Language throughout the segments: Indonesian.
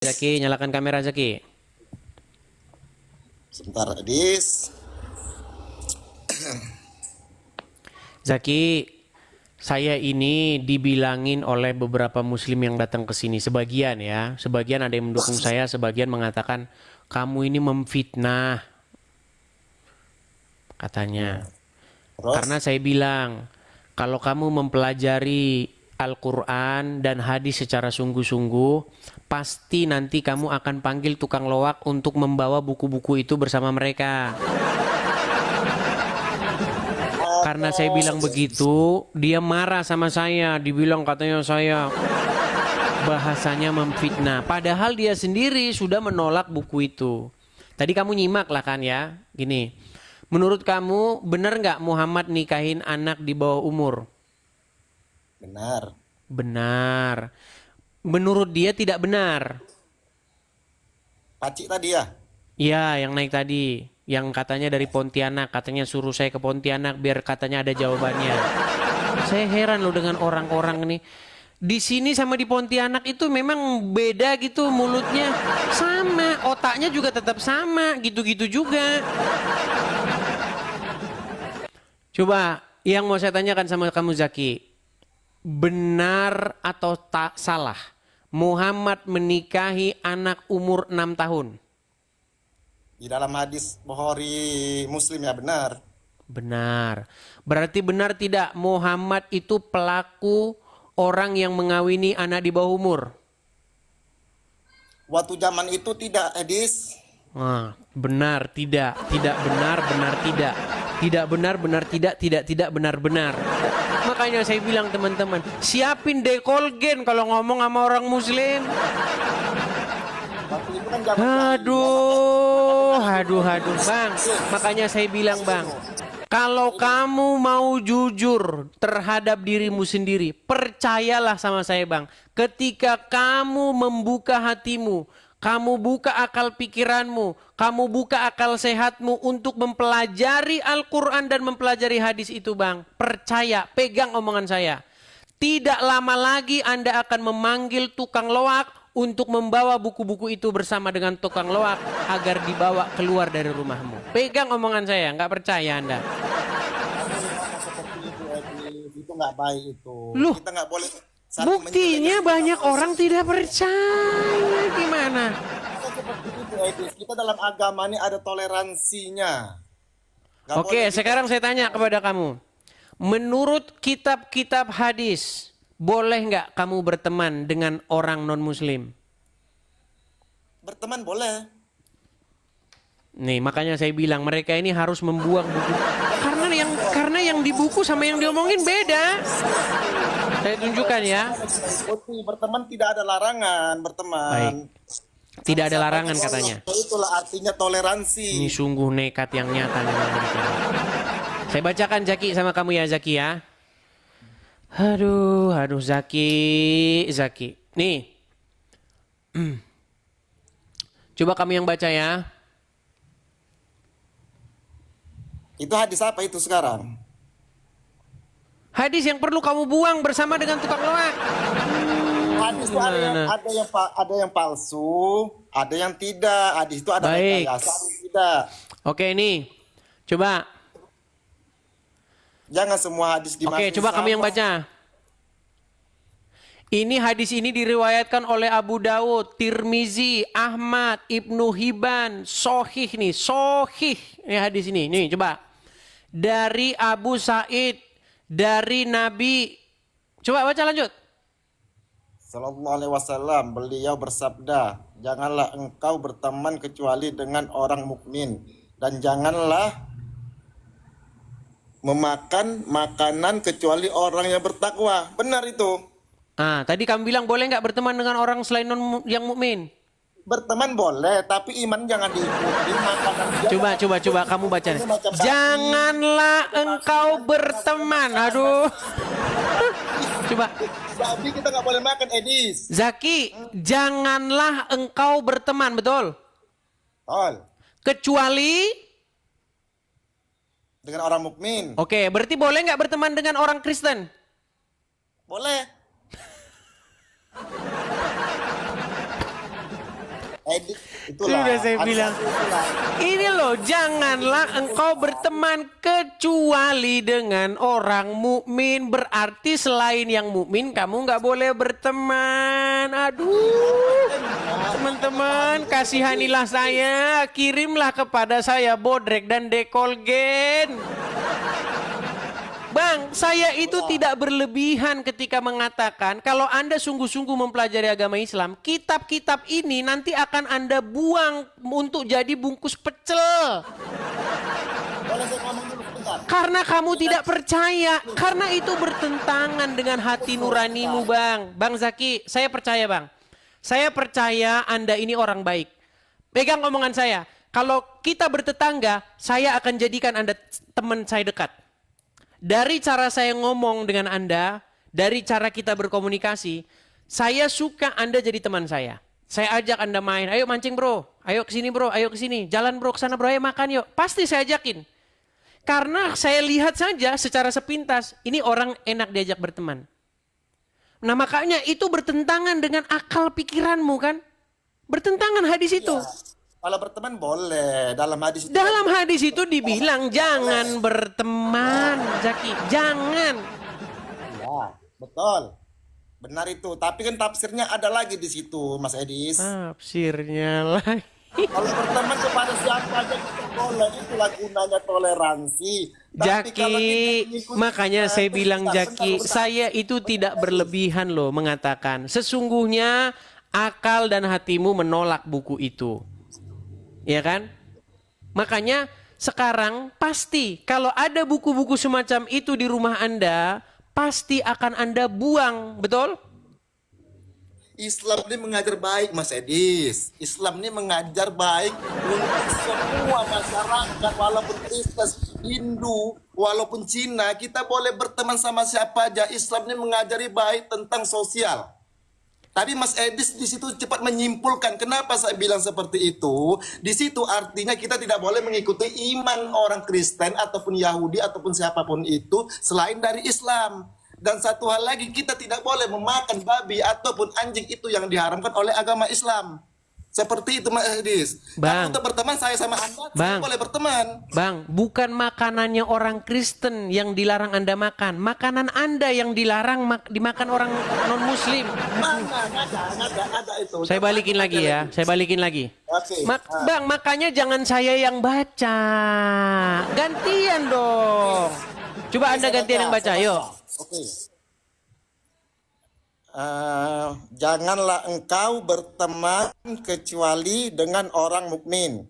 Zaki, nyalakan kamera Zaki. Sebentar, Adis. Zaki, saya ini dibilangin oleh beberapa muslim yang datang ke sini. Sebagian ya, sebagian ada yang mendukung saya, sebagian mengatakan kamu ini memfitnah, katanya. Karena Terus, saya bilang, kalau kamu mempelajari Al-Quran dan hadis secara sungguh-sungguh, pasti nanti kamu akan panggil tukang loak untuk membawa buku-buku itu bersama mereka. Karena saya bilang begitu, dia marah sama saya. Dibilang katanya saya bahasanya memfitnah. Padahal dia sendiri sudah menolak buku itu. Tadi kamu nyimak lah kan ya. Gini, menurut kamu benar nggak Muhammad nikahin anak di bawah umur? benar. Benar. Menurut dia tidak benar. Pacik tadi ya? Iya, yang naik tadi. Yang katanya dari Pontianak. Katanya suruh saya ke Pontianak biar katanya ada jawabannya. Saya heran loh dengan orang-orang ini. Di sini sama di Pontianak itu memang beda gitu mulutnya. Sama, otaknya juga tetap sama. Gitu-gitu juga. Coba, yang mau saya tanyakan sama kamu Zaki. Benar atau tak salah Muhammad menikahi anak umur 6 tahun? Di dalam hadis Bukhari Muslim ya benar. Benar. Berarti benar tidak Muhammad itu pelaku orang yang mengawini anak di bawah umur? Waktu zaman itu tidak, Adis. Nah, benar tidak, tidak benar, benar tidak. Tidak benar, benar tidak benar benar. Makanya saya bilang teman-teman, siapin dekolgen kalau ngomong sama orang muslim. Waktu itu kan zaman jahiliyah, Aduh, bang. Makanya saya bilang bang, kalau kamu mau jujur terhadap dirimu sendiri, percayalah sama saya bang. Ketika kamu membuka hatimu, kamu buka akal pikiranmu, kamu buka akal sehatmu untuk mempelajari Al-Quran dan mempelajari hadis itu bang. Percaya, pegang omongan saya. Tidak lama lagi Anda akan memanggil tukang loak untuk membawa buku-buku itu bersama dengan tukang loak agar dibawa keluar dari rumahmu. Pegang omongan saya, nggak percaya Anda. seperti itu, Adis. Itu nggak baik itu. Loh, Kita nggak boleh saling buktinya menjelek-jelekan banyak orang. orang tidak percaya. Gimana? Kita seperti itu, Adis. Kita dalam agama ini ada toleransinya. Nggak Oke, boleh kita. sekarang saya tanya kepada kamu. Menurut kitab-kitab hadis, boleh nggak kamu berteman dengan orang non-muslim? Berteman boleh. Nih, makanya saya bilang mereka ini harus membuang buku. Karena yang di buku sama yang diomongin beda. Saya tunjukkan ya. Putih, berteman tidak ada larangan, berteman. Baik. Tidak ada larangan katanya. Itulah artinya toleransi. Ini sungguh nekat yang nyata memang mereka. Saya bacakan Zaki sama kamu ya Zaki ya. Aduh Zaki. Nih. Coba kamu yang baca ya. Itu hadis apa itu sekarang? Hadis yang perlu kamu buang bersama dengan tukang loak. Hadis itu ada yang palsu, ada yang tidak. Hadis itu ada Baik. rekayasa, ada yang tidak. Oke ini. Coba. Jangan semua hadis dimasuki. Oke, coba kamu yang baca. Ini hadis ini diriwayatkan oleh Abu Dawud, Tirmizi, Ahmad, Ibnu Hibban, Sohih nih, Sohih. Ini hadis ini, nih coba. Dari Abu Sa'id, dari Nabi. Coba baca lanjut. Sallallahu alaihi wasallam, beliau bersabda, janganlah engkau berteman kecuali dengan orang mukmin dan janganlah memakan makanan kecuali orang yang bertakwa. Benar itu. Ah, tadi kamu bilang boleh nggak berteman dengan orang selain yang mukmin? Berteman boleh, tapi iman jangan diikuti. Makanan dia Coba kamu baca. Janganlah engkau berteman. Aduh. Coba. Babi kita nggak boleh makan, Edis. Zaki, janganlah engkau berteman, betul? Tol. Kecuali, Dengan orang mukmin. oke, berarti boleh nggak berteman dengan orang Kristen? Boleh. Sudah saya bilang. Ini loh, janganlah engkau berteman kecuali dengan orang mukmin. Berarti selain yang mukmin kamu nggak boleh berteman. Aduh, teman-teman, kasihanilah saya, kirimlah kepada saya bodrek dan dekolgen. Bang, saya itu tidak berlebihan ketika mengatakan kalau Anda sungguh-sungguh mempelajari agama Islam, kitab-kitab ini nanti akan Anda buang untuk jadi bungkus pecel. Boleh saya ngomong dulu sebentar? Karena kamu tidak percaya, karena itu bertentangan dengan hati nuranimu, Bang. Bang Zaki, saya percaya, Bang. Saya percaya Anda ini orang baik. Pegang omongan saya. Kalau kita bertetangga, saya akan jadikan Anda teman saya dekat. Dari cara saya ngomong dengan Anda, dari cara kita berkomunikasi, saya suka Anda jadi teman saya. Saya ajak Anda main, ayo mancing bro, ayo kesini bro, ayo kesini, jalan bro, kesana bro, ayo makan yuk. Pasti saya ajakin. Karena saya lihat saja secara sepintas, ini orang enak diajak berteman. Nah makanya itu bertentangan dengan akal pikiranmu kan? Bertentangan hadis itu. Kalau berteman boleh. Dalam hadis itu. Dalam hadis itu dibilang jangan berteman, Zaki. Jangan. Ya, betul. Benar itu. Tapi kan tafsirnya ada lagi di situ, Mas Edis. Tafsirnya lagi. Kalau berteman kepada siapa aja kita boleh. Itulah gunanya toleransi. Tapi kalau Jaki, kita mengikuti- makanya saya bilang Bentar, Jaki, bentar. saya itu tidak berlebihan loh mengatakan. Sesungguhnya akal dan hatimu menolak buku itu. Ya kan? Makanya sekarang pasti kalau ada buku-buku semacam itu di rumah Anda, pasti akan Anda buang, betul? Islam ini mengajar baik, Mas Edis. Islam ini mengajar baik untuk semua masyarakat, walaupun Kristen, Hindu, walaupun Cina, kita boleh berteman sama siapa aja. Islam ini mengajari baik tentang sosial. Tapi Mas Edis di situ cepat menyimpulkan. Kenapa saya bilang seperti itu? Di situ artinya kita tidak boleh mengikuti iman orang Kristen ataupun Yahudi ataupun siapapun itu selain dari Islam. Dan satu hal lagi, kita tidak boleh memakan babi ataupun anjing itu yang diharamkan oleh agama Islam. Seperti itu Mas Edis. Bang. Tapi untuk berteman saya sama Anda, Bang. saya boleh berteman. Bang, bukan makanannya orang Kristen yang dilarang Anda makan. Makanan Anda yang dilarang dimakan orang non-Muslim. Mana? Ada itu. Saya balikin lagi ya, saya balikin lagi. Oke. Bang, makanya jangan saya yang baca. Gantian dong. Coba Anda gantian yang baca, yuk. Oke. Janganlah engkau berteman kecuali dengan orang mukmin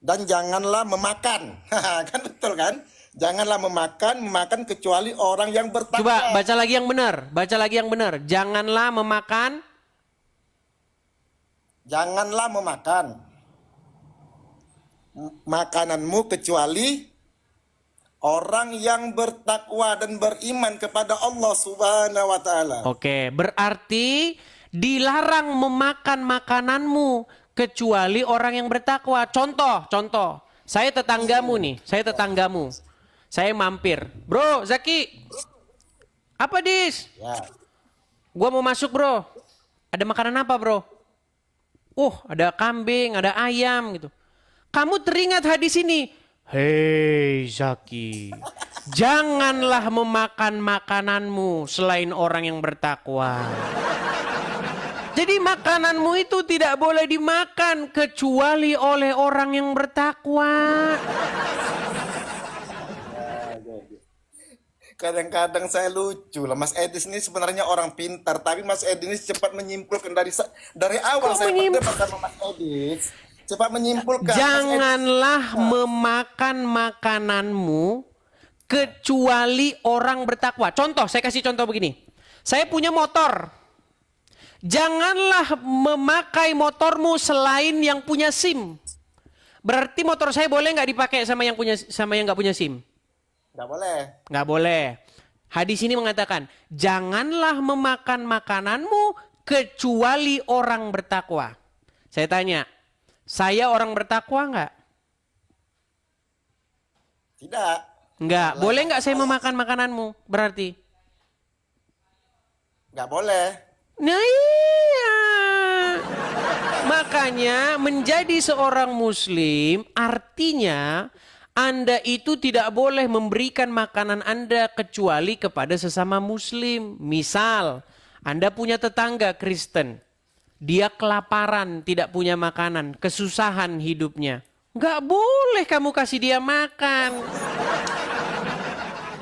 dan janganlah memakan. Kan betul kan? Janganlah memakan kecuali orang yang bertakwa. Coba baca lagi yang benar, baca lagi yang benar. Janganlah memakan. Janganlah memakan makananmu kecuali orang yang bertakwa dan beriman kepada Allah Subhanahu wa taala. Oke, berarti dilarang memakan makananmu kecuali orang yang bertakwa. Contoh. Saya tetanggamu nih, saya tetanggamu. Saya mampir. Bro, Zaki. Apa, Dis? Ya. Gua mau masuk, Bro. Ada makanan apa, Bro? Ada kambing, ada ayam gitu. Kamu teringat hadis ini. Hei Zaki, janganlah memakan makananmu selain orang yang bertakwa. Jadi makananmu itu tidak boleh dimakan kecuali oleh orang yang bertakwa. Kadang-kadang saya lucu lah, Mas Edis ini sebenarnya orang pintar, tapi Mas Edis ini cepat menyimpulkan dari awal. Kok saya berdebat sama Mas Edis. Cepat menyimpulkan. Janganlah memakan makananmu kecuali orang bertakwa. Contoh, saya kasih contoh begini. Saya punya motor. Janganlah memakai motormu selain yang punya SIM. Berarti motor saya boleh nggak dipakai sama yang nggak punya SIM? Nggak boleh. Nggak boleh. Hadis ini mengatakan, janganlah memakan makananmu kecuali orang bertakwa. Saya tanya, saya orang bertakwa nggak? Tidak. Nggak. Boleh nggak saya memakan makananmu? Berarti? Nggak boleh. Nah iya. Makanya menjadi seorang muslim artinya Anda itu tidak boleh memberikan makanan Anda kecuali kepada sesama muslim. Misal, Anda punya tetangga Kristen. Dia kelaparan, tidak punya makanan, kesusahan hidupnya. Nggak boleh kamu kasih dia makan.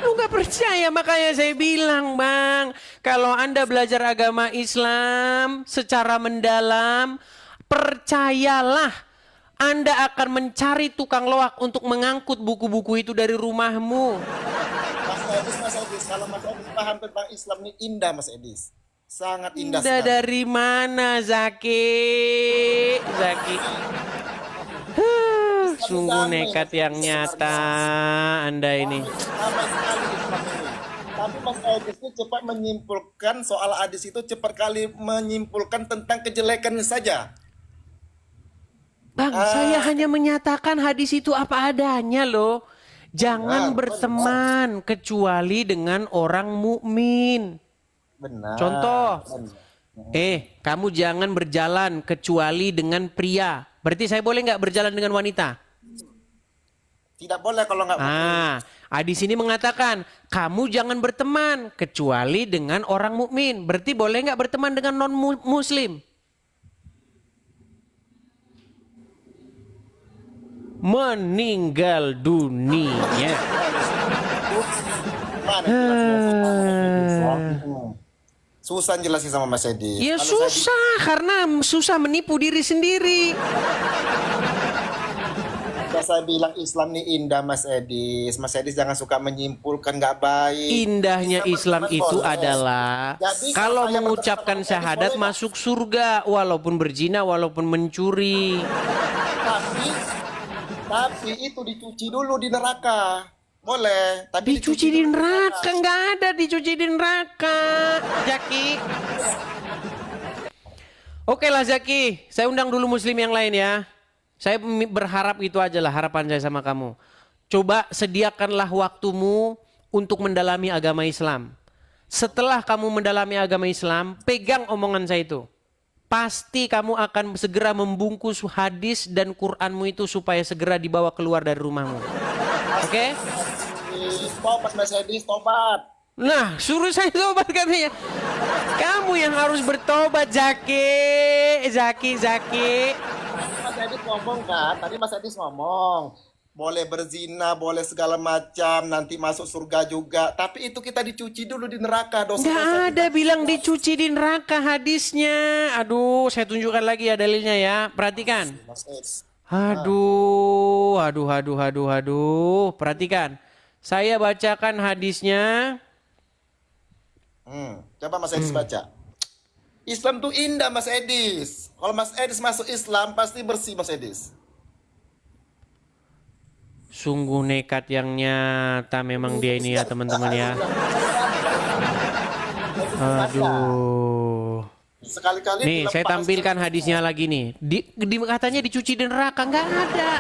Lu nggak percaya, makanya saya bilang, Bang, kalau Anda belajar agama Islam secara mendalam, percayalah Anda akan mencari tukang loak untuk mengangkut buku-buku itu dari rumahmu. Mas Edis, kalau Mas Edis paham tentang Islam ini indah, Mas Edis. Sangat indah Indah sekali. dari mana, Zaki? Zaki. Sungguh nekat yang nyata Anda ini. Ramai sekali Islam ini. Tapi Mas Edis itu cepat menyimpulkan soal hadis itu cepat kali menyimpulkan tentang kejelekannya saja. Bang, saya hanya menyatakan hadis itu apa adanya loh. Jangan berteman kecuali dengan orang mukmin. Benar. Contoh, kamu jangan berjalan kecuali dengan pria. Berarti saya boleh nggak berjalan dengan wanita? Tidak boleh kalau nggak Hadis ini mengatakan kamu jangan berteman kecuali dengan orang mukmin. Berarti boleh nggak berteman dengan non muslim? Meninggal dunia. Susah jelasin sama Mas Edis. Ya Kalau susah karena susah menipu diri sendiri. saya bilang Islam ini indah, Mas Edis. Mas Edis jangan suka menyimpulkan nggak baik. Indahnya Islam Boleh. itu adalah Jadi, kalau saya mengucapkan bertanya, syahadat boleh masuk surga walaupun berzina walaupun mencuri. Tapi itu dicuci dulu di neraka. Boleh, tapi Dicuci di neraka, nggak ada dicuci di neraka, Zaki. Oke lah Zaki, saya undang dulu muslim yang lain ya. Saya berharap itu aja lah harapan saya sama kamu. Coba sediakanlah waktumu untuk mendalami agama Islam. Setelah kamu mendalami agama Islam, pegang omongan saya itu. Pasti kamu akan segera membungkus hadis dan Qur'anmu itu supaya segera dibawa keluar dari rumahmu. Oke? Tobat Mas Edis, tobat. Nah, suruh saya tobat katanya. Kamu yang harus bertobat, Zaki. Mas Edis ngomong kan, tadi Mas Edis ngomong boleh berzina, boleh segala macam, nanti masuk surga juga. Tapi itu kita dicuci dulu di neraka. Nggak ada bilang dicuci di neraka hadisnya. Aduh, saya tunjukkan lagi ya dalilnya ya. Perhatikan. Aduh. Perhatikan. Saya bacakan hadisnya. Coba Mas Edis baca. Islam tuh indah, Mas Edis. Kalau Mas Edis masuk Islam pasti bersih, Mas Edis. Sungguh nekat yang nyata memang dia ini ya teman-teman ya. Aduh. Sekali-kali nih saya tampilkan hadisnya lagi nih. Katanya dicuci di neraka, nggak ada.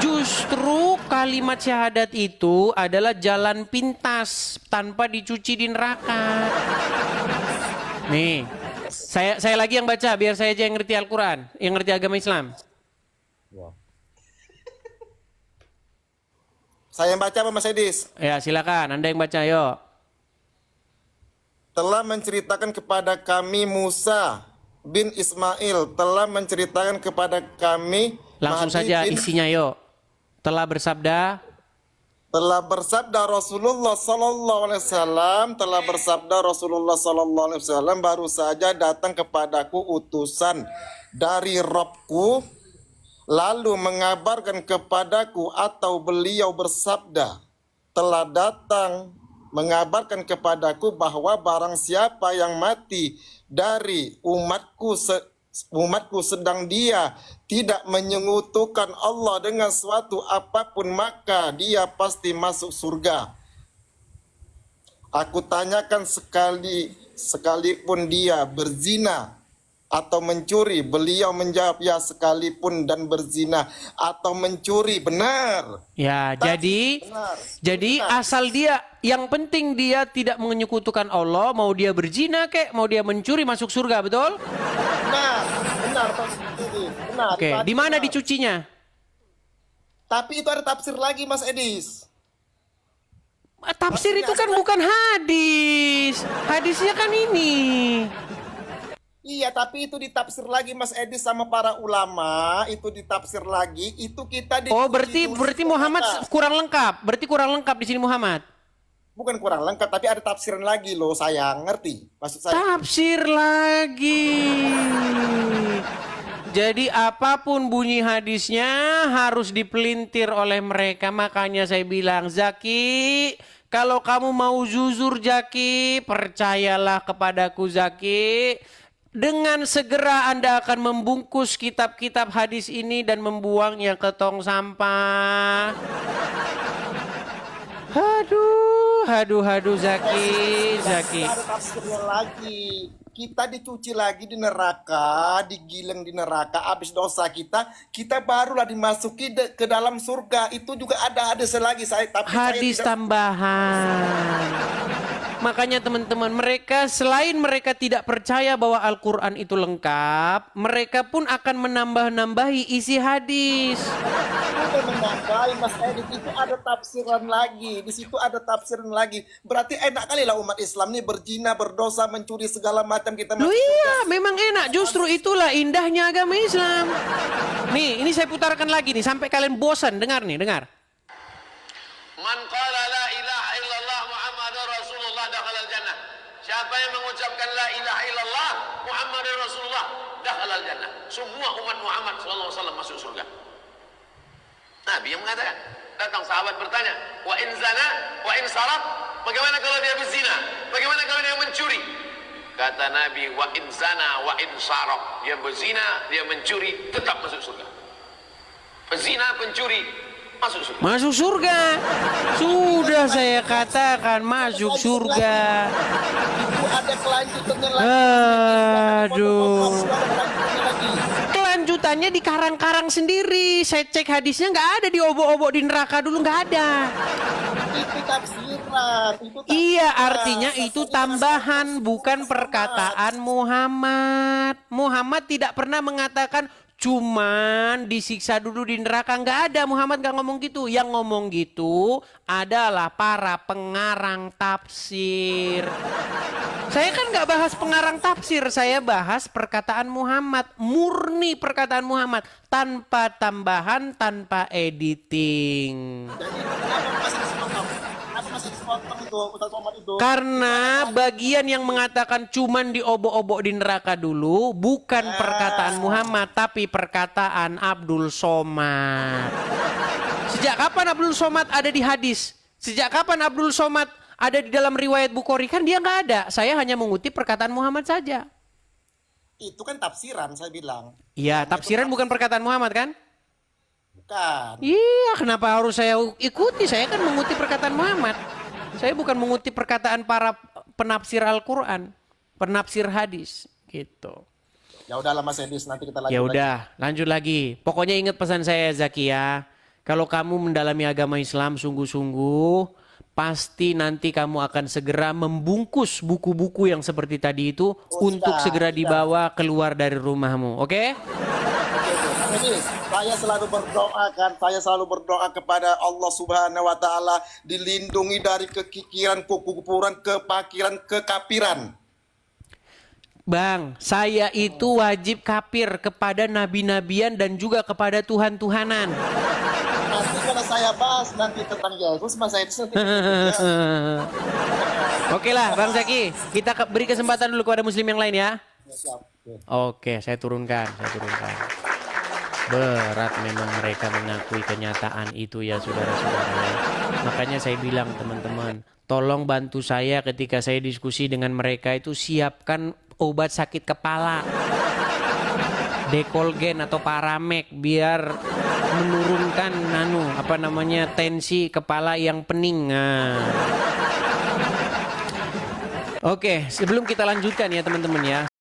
Justru kalimat syahadat itu adalah jalan pintas tanpa dicuci di neraka. Nih, saya lagi yang baca biar saya aja yang ngerti Al-Quran, yang ngerti agama Islam. Saya yang baca apa Mas Edis? Ya silakan, Anda yang baca yuk. Telah menceritakan kepada kami Musa bin Ismail, telah menceritakan kepada kami langsung Mahdi saja bin, isinya yuk. Telah bersabda Rasulullah sallallahu alaihi wasallam, telah bersabda Rasulullah sallallahu alaihi wasallam, baru saja datang kepadaku utusan dari Rabbku lalu mengabarkan kepadaku, atau beliau bersabda telah datang mengabarkan kepadaku bahwa barang siapa yang mati dari umatku sedang dia tidak menyekutukan Allah dengan suatu apapun, maka dia pasti masuk surga. Aku tanyakan sekalipun dia berzina atau mencuri, beliau menjawab ya sekalipun dan berzina atau mencuri. Benar. ya. Jadi asal dia, yang penting dia tidak menyekutukan Allah, mau dia berzina kek, mau dia mencuri masuk surga, betul? Benar Pak Siti. Benar, Oke, itu hadis di mana benar. dicucinya? Tapi itu ada tafsir lagi Mas Edis. Tafsir itu kan bukan hadis. Hadisnya kan ini. Iya, tapi itu ditafsir lagi Mas Edis sama para ulama, itu ditafsir lagi, itu kita Oh, dicuci dulu berarti di Muhammad neraka. kurang lengkap. Berarti kurang lengkap di sini Muhammad. Bukan kurang lengkap, tapi ada tafsiran lagi loh, sayang. Ngerti? Maksud saya. Tafsir lagi. Jadi apapun bunyi hadisnya harus dipelintir oleh mereka. Makanya saya bilang, Zaki, kalau kamu mau jujur Zaki, percayalah kepadaku Zaki. Dengan segera Anda akan membungkus kitab-kitab hadis ini dan membuangnya ke tong sampah. Aduh Zaki. Ada tafsirnya lagi. Kita dicuci lagi di neraka, digiling di neraka, habis dosa kita barulah dimasuki ke dalam surga. Itu juga ada lagi saya, tapi Hadis saya tidak. tambahan. Makanya teman-teman, mereka selain mereka tidak percaya bahwa Al-Quran itu lengkap, mereka pun akan menambah-nambahi isi hadis. Bukan menambahi Mas Edit, itu ada tafsiran lagi. Di situ ada tafsiran lagi. Berarti enak kali lah umat Islam nih berzina, berdosa, mencuri segala macam kita Loh masuk iya, surga. memang enak. Justru itulah indahnya agama Islam. Nih, ini saya putarkan lagi nih sampai kalian bosan. Dengar nih, dengar. Man qala la ilaha illallah Muhammadur Rasulullah dakhalal jannah. Siapa yang mengucapkan la ilaha illallah Muhammadur Rasulullah dakhalal jannah. Semua umat Muhammad sallallahu alaihi wasallam masuk surga. Nabi yang mengatakan. Datang sahabat bertanya, wa in zana, wa in saraq, bagaimana kalau dia berzina? Bagaimana kalau dia mencuri? Kata Nabi, wa in zana, wa in saraq, dia berzina, dia mencuri, tetap masuk surga. Pezina, pencuri, masuk surga. Masuk surga. Sudah saya katakan masuk surga. Itu ada kelanjutannya lagi. Aduh. Ada kelanjutannya lagi. Kelanjutannya di karang-karang sendiri. Saya cek hadisnya nggak ada, di obok-obok di neraka dulu nggak ada. Itu tafsiran. Iya, artinya itu tambahan, bukan perkataan Muhammad. Muhammad tidak pernah mengatakan cuman disiksa dulu di neraka. Nggak ada, Muhammad nggak ngomong gitu. Yang ngomong gitu adalah para pengarang tafsir. Saya kan nggak bahas pengarang tafsir, saya bahas perkataan Muhammad. Murni perkataan Muhammad, tanpa tambahan, tanpa editing. Jadi apa masih sepotong itu Ustaz Somad itu? Karena bagian yang mengatakan cuman diobok-obok di neraka dulu bukan perkataan Muhammad, tapi perkataan Abdul Somad. Sejak kapan Abdul Somad ada di hadis? Sejak kapan Abdul Somad ada di dalam riwayat Bukhari? Kan dia nggak ada. Saya hanya mengutip perkataan Muhammad saja. Itu kan tafsiran saya bilang. Iya, tafsiran bukan perkataan Muhammad kan? Bukan. Iya, kenapa harus saya ikuti? Saya kan mengutip perkataan Muhammad. Saya bukan mengutip perkataan para penafsir Al-Quran, penafsir hadis, gitu. Ya udahlah Mas Edis, nanti kita lanjut. Ya udah, lanjut lagi. Pokoknya ingat pesan saya Zaki ya. Kalau kamu mendalami agama Islam sungguh-sungguh, pasti nanti kamu akan segera membungkus buku-buku yang seperti tadi itu untuk segera dibawa keluar dari rumahmu. Oke? Jadi saya selalu berdoa kepada Allah Subhanahu wa taala dilindungi dari kekikiran, kekufuran, kepakiran, kekafiran. Bang, saya itu wajib kafir kepada nabi-nabian dan juga kepada Tuhan-Tuhanan. Nanti kalau saya bahas nanti tentang Yesus, Mas Edis nanti. Oke lah, Bang Zaki, kita beri kesempatan dulu kepada muslim yang lain ya. Siap. Oke, saya turunkan. Berat memang mereka mengakui kenyataan itu ya saudara-saudara. Makanya saya bilang teman-teman, tolong bantu saya ketika saya diskusi dengan mereka itu siapkan obat sakit kepala. Dekolgen atau Paramek biar menurunkan tensi kepala yang pening. Nah. Oke, sebelum kita lanjutkan ya teman-teman ya.